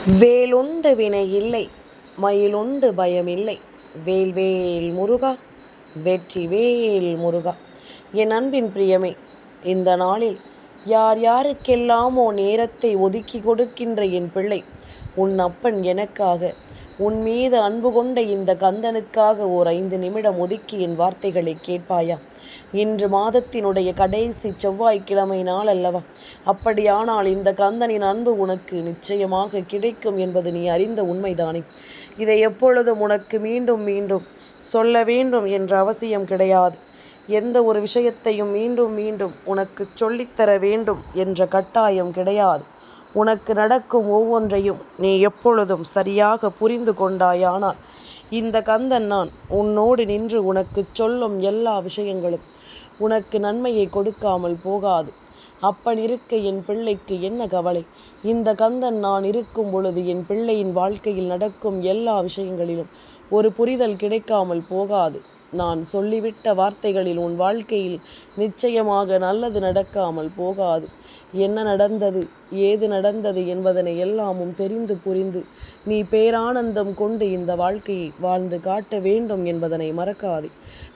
வேலுண்டு வினையில்லை மயிலுண்டு பயமில்லை வேல்வேல் முருகா வெற்றி வேல் முருகா. என் அன்பின் பிரியமே, இந்த நாளில் யார் யாருக்கெல்லாமோ நேரத்தை ஒதுக்கி கொடுக்கின்ற என் பிள்ளை, உன் அப்பன் எனக்காக, உன் மீது அன்பு கொண்ட இந்த கந்தனுக்காக ஓர் 5 நிமிடம் ஒதுக்கி என் வார்த்தைகளை கேட்பாயா? இன்று மாதத்தினுடைய கடைசி செவ்வாய்க்கிழமை நாள் அல்லவா? அப்படியானால் இந்த கந்தனின் அன்பு உனக்கு நிச்சயமாக கிடைக்கும் என்பது நீ அறிந்த உண்மைதானே. இதை எப்பொழுதும் உனக்கு மீண்டும் மீண்டும் சொல்ல வேண்டும் என்ற அவசியம் கிடையாது. எந்த ஒரு விஷயத்தையும் மீண்டும் மீண்டும் உனக்கு சொல்லித்தர வேண்டும் என்ற கட்டாயம் கிடையாது. உனக்கு நடக்கும் ஒவ்வொன்றையும் நீ எப்பொழுதும் சரியாக புரிந்து கொண்டாயானால் இந்த கந்தன் நான் உன்னோடு நின்று உனக்கு சொல்லும் எல்லா விஷயங்களும் உனக்கு நன்மையை கொடுக்காமல் போகாது. அப்பன் இருக்க என் பிள்ளைக்கு என்ன கவலை? இந்த கந்தன் நான் இருக்கும் பொழுது என் பிள்ளையின் வாழ்க்கையில் நடக்கும் எல்லா விஷயங்களிலும் ஒரு புரிதல் கிடைக்காமல் போகாது. நான் சொல்லிவிட்ட வார்த்தைகளில் உன் வாழ்க்கையில் நிச்சயமாக நல்லது நடக்காமல் போகாது. என்ன நடந்தது, ஏது நடந்தது என்பதனை எல்லாமும் தெரிந்து புரிந்து நீ பேரானந்தம் கொண்டு இந்த வாழ்க்கையை வாழ்ந்து காட்ட வேண்டும் என்பதனை மறக்காதே.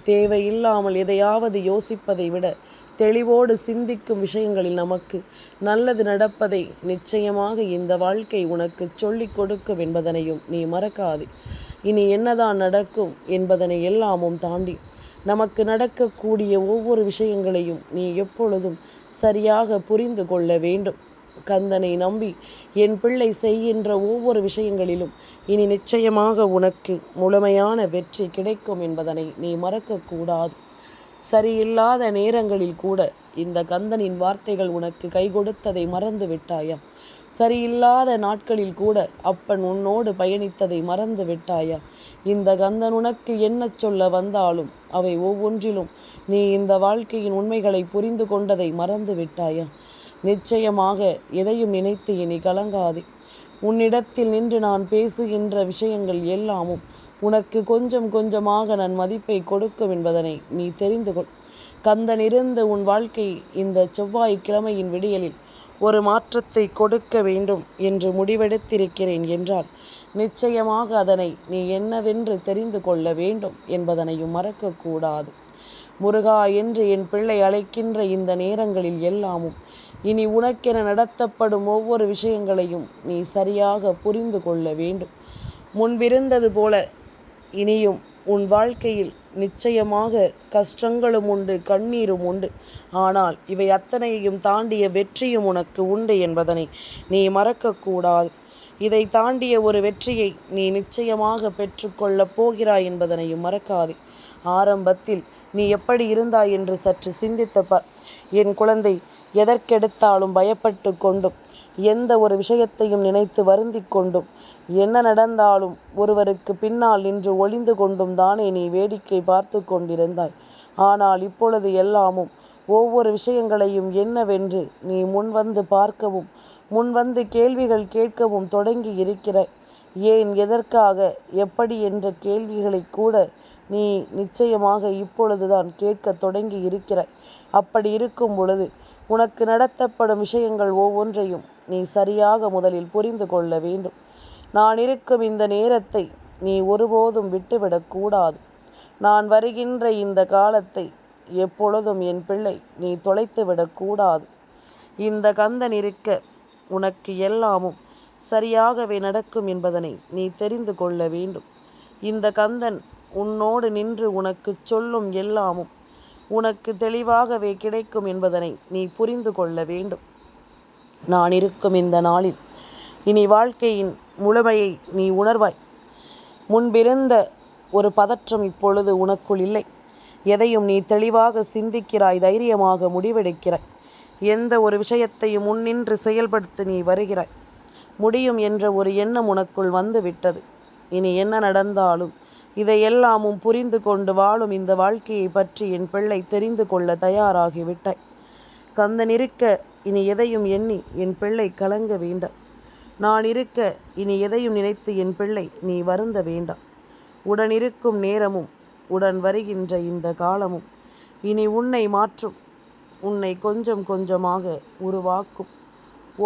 தேவையில்லாமல் எதையாவது யோசிப்பதை விட தெளிவோடு சிந்திக்கும் விஷயங்களில் நமக்கு நல்லது நடப்பதை நிச்சயமாக இந்த வாழ்க்கை உனக்கு சொல்லிக் கொடுக்கும் என்பதனையும் நீ மறக்காதே. இனி என்னதான் நடக்கும் என்பதனை எல்லாமும் தாண்டி நமக்கு நடக்கக்கூடிய ஒவ்வொரு விஷயங்களையும் நீ எப்பொழுதும் சரியாக புரிந்து கொள்ள வேண்டும். கந்தனை நம்பி என் பிள்ளை செய்கின்ற ஒவ்வொரு விஷயங்களிலும் இனி நிச்சயமாக உனக்கு முழுமையான வெற்றி கிடைக்கும் என்பதனை நீ மறக்கக்கூடாது. சரியில்லாத நேரங்களில் கூட இந்த கந்தனின் வார்த்தைகள் உனக்கு கை கொடுத்ததை மறந்து விட்டாயா? சரியில்லாத நாட்களில் கூட அப்பன் உன்னோடு பயணித்ததை மறந்து விட்டாயா? இந்த கந்தன் உனக்கு என்ன சொல்ல வந்தாலும் அவை ஒவ்வொன்றிலும் நீ இந்த வாழ்க்கையின் உண்மைகளை புரிந்து கொண்டதை மறந்து விட்டாயா? நிச்சயமாக எதையும் நினைத்து இனி கலங்காதே. உன்னிடத்தில் நின்று நான் பேசுகின்ற விஷயங்கள் எல்லாமும் உனக்கு கொஞ்சம் கொஞ்சமாக நான் மதிப்பை கொடுக்கும் என்பதனை நீ தெரிந்து கொள். கந்தன் இருந்து உன் வாழ்க்கை இந்த செவ்வாய்க்கிழமையின் விடியலில் ஒரு மாற்றத்தை கொடுக்க வேண்டும் என்று முடிவெடுத்திருக்கிறேன் என்றால் நிச்சயமாக அதனை நீ என்னவென்று தெரிந்து கொள்ள வேண்டும் என்பதனையும் மறக்கக்கூடாது. முருகா என்று என் பிள்ளை அழைக்கின்ற இந்த நேரங்களில் எல்லாமும் இனி உனக்கென நடத்தப்படும் ஒவ்வொரு விஷயங்களையும் நீ சரியாக புரிந்து கொள்ள வேண்டும். முன்பிருந்தது போல இனியும் உன் வாழ்க்கையில் நிச்சயமாக கஷ்டங்களும் உண்டு, கண்ணீரும் உண்டு. ஆனால் இவை அத்தனையையும் தாண்டிய வெற்றியும் உனக்கு உண்டு என்பதனை நீ மறக்கக்கூடாது. இதை தாண்டிய ஒரு வெற்றியை நீ நிச்சயமாக பெற்றுக்கொள்ளப் போகிறாய் என்பதனையும் மறக்காதே. ஆரம்பத்தில் நீ எப்படி இருந்தாய் என்று சற்று சிந்தித்தப்பார். என் குழந்தை, எதற்கெடுத்தாலும் பயப்பட்டு கொண்டும் எந்த ஒரு விஷயத்தையும் நினைத்து வருந்தி கொண்டும் என்ன நடந்தாலும் ஒருவருக்கு பின்னால் நின்று ஒளிந்து கொண்டும் தானே நீ வேடிக்கை பார்த்து கொண்டிருந்தாய். ஆனால் இப்பொழுது எல்லாமும் ஒவ்வொரு விஷயங்களையும் என்னவென்று நீ முன்வந்து பார்க்கவும் முன்வந்து கேள்விகள் கேட்கவும் தொடங்கி இருக்கிறாய். ஏன், எதற்காக, எப்படி என்ற கேள்விகளை கூட நீ நிச்சயமாக இப்பொழுதுதான் கேட்க தொடங்கி இருக்கிறாய். அப்படி இருக்கும் பொழுது உனக்கு நடத்தப்படும் விஷயங்கள் ஒவ்வொன்றையும் நீ சரியாக முதலில் புரிந்து கொள்ள வேண்டும். நான் இருக்கும் இந்த நேரத்தை நீ ஒருபோதும் விட்டுவிடக்கூடாது. நான் வருகின்ற இந்த காலத்தை எப்பொழுதும் என் பிள்ளை நீ தொலைத்து விடக்கூடாது. இந்த கந்தன் இருக்க உனக்கு எல்லாமும் சரியாகவே நடக்கும் என்பதனை நீ தெரிந்து கொள்ள வேண்டும். இந்த கந்தன் உன்னோடு நின்று உனக்கு சொல்லும் எல்லாமும் உனக்கு தெளிவாகவே கிடைக்கும் என்பதனை நீ புரிந்து கொள்ள வேண்டும். நான் இருக்கும் இந்த நாளில் இனி வாழ்க்கையின் முழுமையை நீ உணர்வாய். முன்பிருந்த ஒரு பதற்றம் இப்பொழுது உனக்குள் இல்லை. எதையும் நீ தெளிவாக சிந்திக்கிறாய், தைரியமாக முடிவெடுக்கிறாய். எந்த ஒரு விஷயத்தையும் முன்னின்று செயல்படுத்த நீ வருகிறாய். முடியும் என்ற ஒரு எண்ணம் உனக்குள் வந்து விட்டது. இனி என்ன நடந்தாலும் இதையெல்லாமும் புரிந்து கொண்டு வாழும் இந்த வாழ்க்கையை பற்றி என் பிள்ளை தெரிந்து கொள்ள தயாராகிவிட்டாய். கந்தன் இருக்க இனி எதையும் எண்ணி என் பிள்ளை கலங்க வேண்டாம். நான் இருக்க இனி எதையும் நினைத்து என் பிள்ளை நீ வருந்த வேண்டாம். உடன் இருக்கும் நேரமும் உடன் வருகின்ற இந்த காலமும் இனி உன்னை மாற்றும், உன்னை கொஞ்சம் கொஞ்சமாக உருவாக்கும்.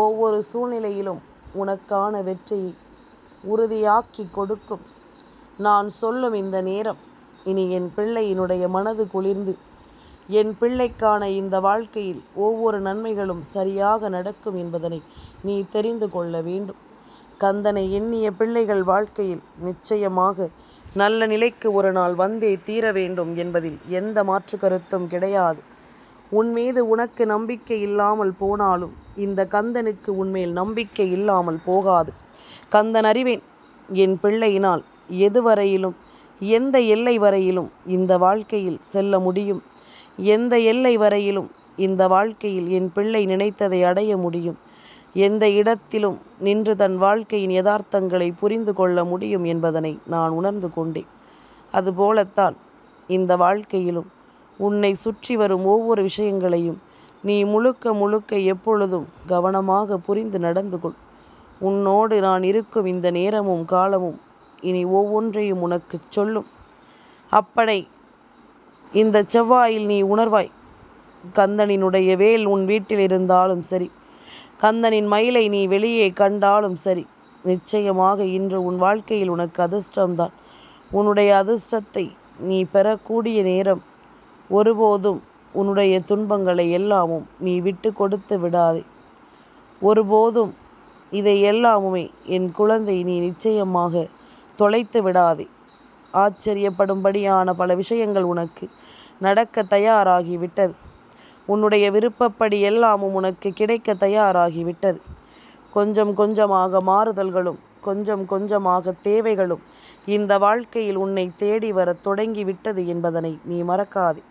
ஒவ்வொரு சூழ்நிலையிலும் உனக்கான வெற்றியை உறுதியாக்கி கொடுக்கும். நான் சொல்லும் இந்த நேரம் இனி என் பிள்ளையினுடைய மனது குளிர்ந்து என் பிள்ளைக்கான இந்த வாழ்க்கையில் ஒவ்வொரு நன்மைகளும் சரியாக நடக்கும் என்பதனை நீ தெரிந்து கொள்ள வேண்டும். கந்தனை எண்ணிய பிள்ளைகள் வாழ்க்கையில் நிச்சயமாக நல்ல நிலைக்கு ஒரு நாள் வந்தே தீர வேண்டும் என்பதில் எந்த மாற்று கருத்தும் கிடையாது. உன் மீது உனக்கு நம்பிக்கை இல்லாமல் போனாலும் இந்த கந்தனுக்கு உன்மேல் நம்பிக்கை இல்லாமல் போகாது. கந்தன் அறிவேன், என் பிள்ளையினால் எதுவரையிலும் எந்த எல்லை வரையிலும் இந்த வாழ்க்கையில் செல்ல முடியும், எந்த எல்லை வரையிலும் இந்த வாழ்க்கையில் என் பிள்ளை நினைத்ததை அடைய முடியும், எந்த இடத்திலும் நின்று தன் வாழ்க்கையின் யதார்த்தங்களை புரிந்து கொள்ள முடியும் என்பதனை நான் உணர்ந்து கொண்டேன். அதுபோலத்தான் இந்த வாழ்க்கையிலும் உன்னை சுற்றி வரும் ஒவ்வொரு விஷயங்களையும் நீ முழுக்க முழுக்க எப்பொழுதும் கவனமாக புரிந்து நடந்து கொள். உன்னோடு நான் இருக்கும் இந்த நேரமும் காலமும் இனி ஒவ்வொன்றையும் உனக்கு சொல்லும். அப்படை இந்த செவ்வாயில் நீ உணர்வாய். கந்தனினுடைய வேல் உன் வீட்டில் இருந்தாலும் சரி, கந்தனின் மயிலை நீ வெளியே கண்டாலும் சரி, நிச்சயமாக இன்று உன் வாழ்க்கையில் உனக்கு அதிர்ஷ்டம்தான். உன்னுடைய அதிர்ஷ்டத்தை நீ பெறக்கூடிய நேரம். ஒருபோதும் உன்னுடைய துன்பங்களை எல்லாமும் நீ விட்டு கொடுத்து விடாதே. ஒருபோதும் இதை எல்லாமுமே என் குழந்தை நீ நிச்சயமாக தொலைத்து விடாதே. ஆச்சரியப்படும்படியான பல விஷயங்கள் உனக்கு நடக்க தயாராகிவிட்டது. உன்னுடைய விருப்பப்படி எல்லாமும் உனக்கு கிடைக்க தயாராகிவிட்டது. கொஞ்சம் கொஞ்சமாக மாறுதல்களும் கொஞ்சம் கொஞ்சமாக தேவைகளும் இந்த வாழ்க்கையில் உன்னை தேடி வர தொடங்கிவிட்டது என்பதனை நீ மறக்காதே.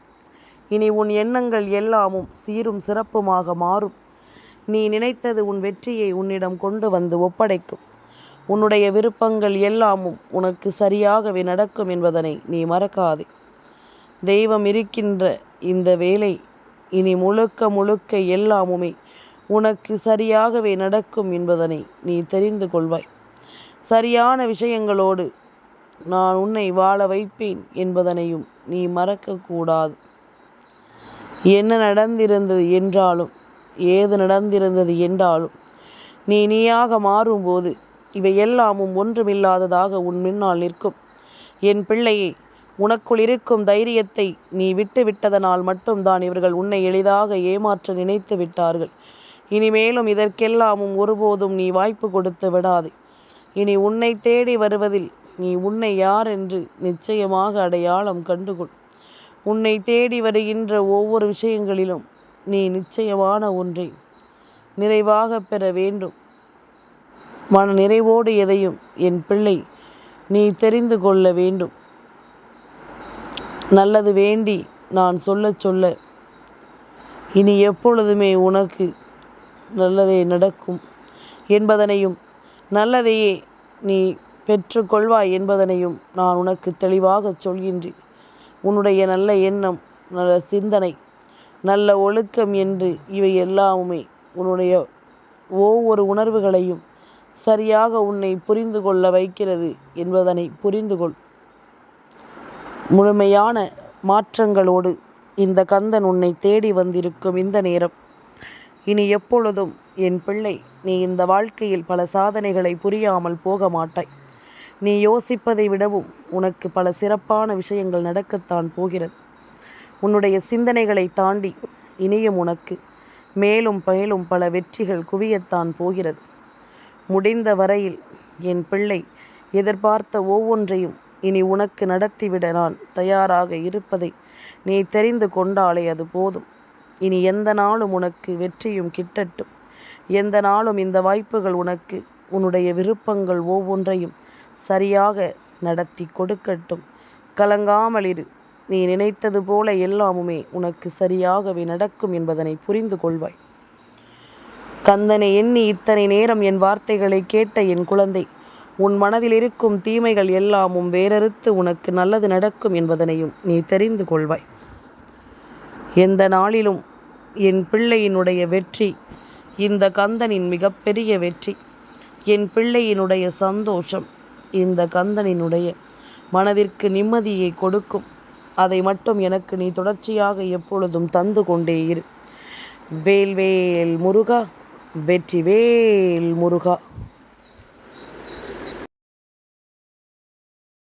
இனி உன் எண்ணங்கள் எல்லாமும் சீரும் சிறப்புமாக மாறும். நீ நினைத்தது உன் வெற்றியை உன்னிடம் கொண்டு வந்து ஒப்படைக்கும். உன்னுடைய விருப்பங்கள் எல்லாமும் உனக்கு சரியாகவே நடக்கும் என்பதனை நீ மறக்காதே. தெய்வம் இருக்கின்ற இந்த வேலை இனி முழுக்க முழுக்க எல்லாமுமே உனக்கு சரியாகவே நடக்கும் என்பதனை நீ தெரிந்து கொள்வாய். சரியான விஷயங்களோடு நான் உன்னை வாழ வைப்பேன் என்பதனையும் நீ மறக்கக்கூடாது. என்ன நடந்திருந்தது என்றாலும் ஏது நடந்திருந்தது என்றாலும் நீயாக மாறும்போது இவை எல்லாமும் ஒன்றுமில்லாததாக உன் முன்னால் நிற்கும். என் பிள்ளையே, உனக்குள் இருக்கும் தைரியத்தை நீ விட்டு விட்டதனால் மட்டும்தான் இவர்கள் உன்னை எளிதாக ஏமாற்ற நினைத்து விட்டார்கள். இனிமேலும் இதற்கெல்லாமும் ஒருபோதும் நீ வாய்ப்பு கொடுத்து விடாதே. இனி உன்னை தேடி வருவதில் நீ உன்னை யார் என்று நிச்சயமாக அடையாளம் கண்டுகொள். உன்னை தேடி வருகின்ற ஒவ்வொரு விஷயங்களிலும் நீ நிச்சயமான ஒன்றை நிறைவாக பெற வேண்டும். மன நிறைவோடு எதையும் என் பிள்ளை நீ தெரிந்து கொள்ள வேண்டும். நல்லது வேண்டி நான் சொல்ல சொல்ல இனி எப்பொழுதுமே உனக்கு நல்லதே நடக்கும் என்பதனையும் நல்லதையே நீ பெற்றுக்கொள்வாய் என்பதனையும் நான் உனக்கு தெளிவாக சொல்கின்றேன். உன்னுடைய நல்ல எண்ணம், நல்ல சிந்தனை, நல்ல ஒழுக்கம் என்று இவை எல்லாமுமே உன்னுடைய ஒவ்வொரு உணர்வுகளையும் சரியாக உன்னை புரிந்து கொள்ள வைக்கிறது என்பதனை புரிந்து கொள். முழுமையான மாற்றங்களோடு இந்த கந்தன் உன்னை தேடி வந்திருக்கும் இந்த நேரம் இனி எப்பொழுதும் என் பிள்ளை நீ இந்த வாழ்க்கையில் பல சாதனைகளை புரியாமல் போக மாட்டாய். நீ யோசிப்பதை விடவும் உனக்கு பல சிறப்பான விஷயங்கள் நடக்கத்தான் போகிறது. உன்னுடைய சிந்தனைகளை தாண்டி இனியும் உனக்கு மேலும் மேலும் பல வெற்றிகள் குவியத்தான் போகிறது. முடிந்த வரையில் என் பிள்ளை எதிர்பார்த்த ஒவ்வொன்றையும் இனி உனக்கு நடத்திவிட நான் தயாராக இருப்பதை நீ தெரிந்து கொண்டாலே அது போதும். இனி எந்த நாளும் உனக்கு வெற்றியும் கிட்டட்டும். எந்த நாளும் இந்த வாய்ப்புகள் உனக்கு உன்னுடைய விருப்பங்கள் ஒவ்வொன்றையும் சரியாக நடத்தி கொடுக்கட்டும். கலங்காமல் இரு. நீ நினைத்தது போல எல்லாமுமே உனக்கு சரியாகவே நடக்கும் என்பதனை புரிந்து கொள்வாய். கந்தனை எண்ணி இத்தனை நேரம் என் வார்த்தைகளை கேட்ட என் குழந்தை, உன் மனதில் இருக்கும் தீமைகள் எல்லாமும் வேறறுத்து உனக்கு நல்லது நடக்கும் என்பதனையும் நீ தெரிந்து கொள்வாய். எந்த நாளிலும் என் பிள்ளையினுடைய வெற்றி இந்த கந்தனின் மிகப்பெரிய வெற்றி. என் பிள்ளையினுடைய சந்தோஷம் இந்த கந்தனினுடைய மனதிற்கு நிம்மதியை கொடுக்கும். அதை மட்டும் எனக்கு நீ தொடர்ச்சியாக எப்பொழுதும் தந்து கொண்டே இரு. வேல்வேல் முருகா, வெற்றிவேல் முருகா.